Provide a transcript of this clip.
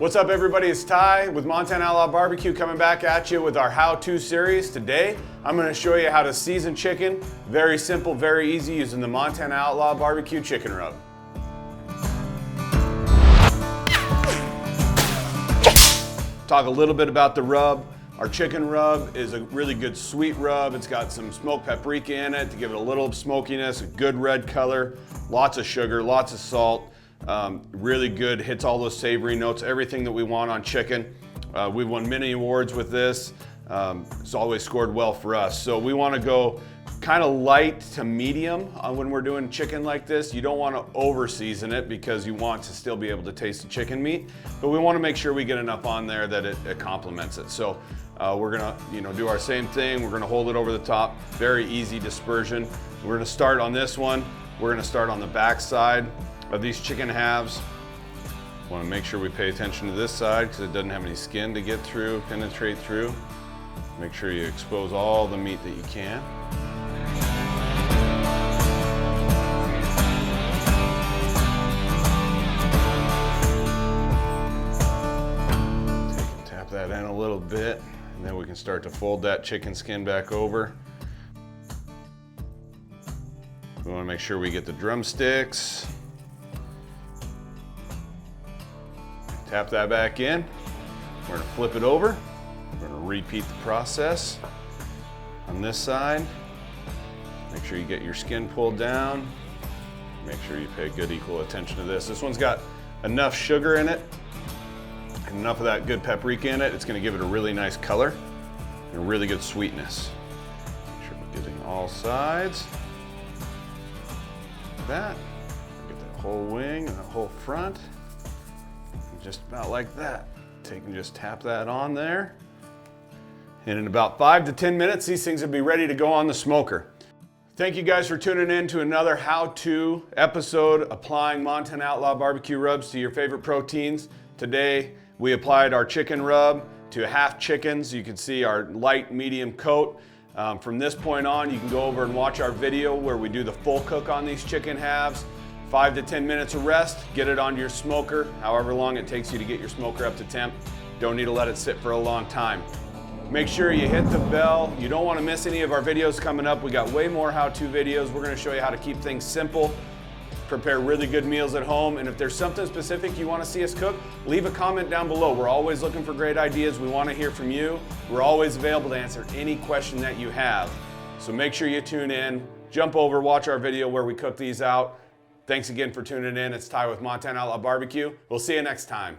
What's up everybody, it's Ty with Montanan Outlaw BBQ coming back at you with our how-to series. Today, I'm going to show you how to season chicken. Very simple, very easy using the Montanan Outlaw BBQ chicken rub. Talk a little bit about the rub. Our chicken rub is a really good sweet rub. It's got some smoked paprika in it to give it a little smokiness, a good red color, lots of sugar, lots of salt. Really good, hits all those savory notes, everything that we want on chicken. We've won many awards with this. It's always scored well for us. So we want to go kind of light to medium when we're doing chicken like this. You don't want to over season it because you want to still be able to taste the chicken meat, but we want to make sure we get enough on there that it complements it. So we're gonna do our same thing. We're gonna hold it over the top, very easy dispersion. We're gonna start on this one. We're gonna start on the back side of these chicken halves. Want to make sure we pay attention to this side because it doesn't have any skin to get through, penetrate through. Make sure you expose all the meat that you can. Take and tap that in a little bit, and then we can start to fold that chicken skin back over. We want to make sure we get the drumsticks. Tap that back in. We're gonna flip it over. We're gonna repeat the process on this side. Make sure you get your skin pulled down. Make sure you pay good equal attention to this. This one's got enough sugar in it and enough of that good paprika in it. It's gonna give it a really nice color and a really good sweetness. Make sure we're getting all sides. Like that. Get that whole wing and that whole front. Just about like that. Take and just tap that on there. And in about 5 to 10 minutes, these things will be ready to go on the smoker. Thank you guys for tuning in to another how-to episode applying Montanan Outlaw BBQ rubs to your favorite proteins. Today, we applied our chicken rub to half chickens. You can see our light medium coat. From this point on, you can go over and watch our video where we do the full cook on these chicken halves. 5 to 10 minutes of rest, get it onto your smoker, however long it takes you to get your smoker up to temp. Don't need to let it sit for a long time. Make sure you hit the bell. You don't want to miss any of our videos coming up. We got way more how-to videos. We're going to show you how to keep things simple, prepare really good meals at home, and if there's something specific you want to see us cook, leave a comment down below. We're always looking for great ideas. We want to hear from you. We're always available to answer any question that you have. So make sure you tune in, jump over, watch our video where we cook these out. Thanks again for tuning in. It's Ty with Montanan Outlaw BBQ. We'll see you next time.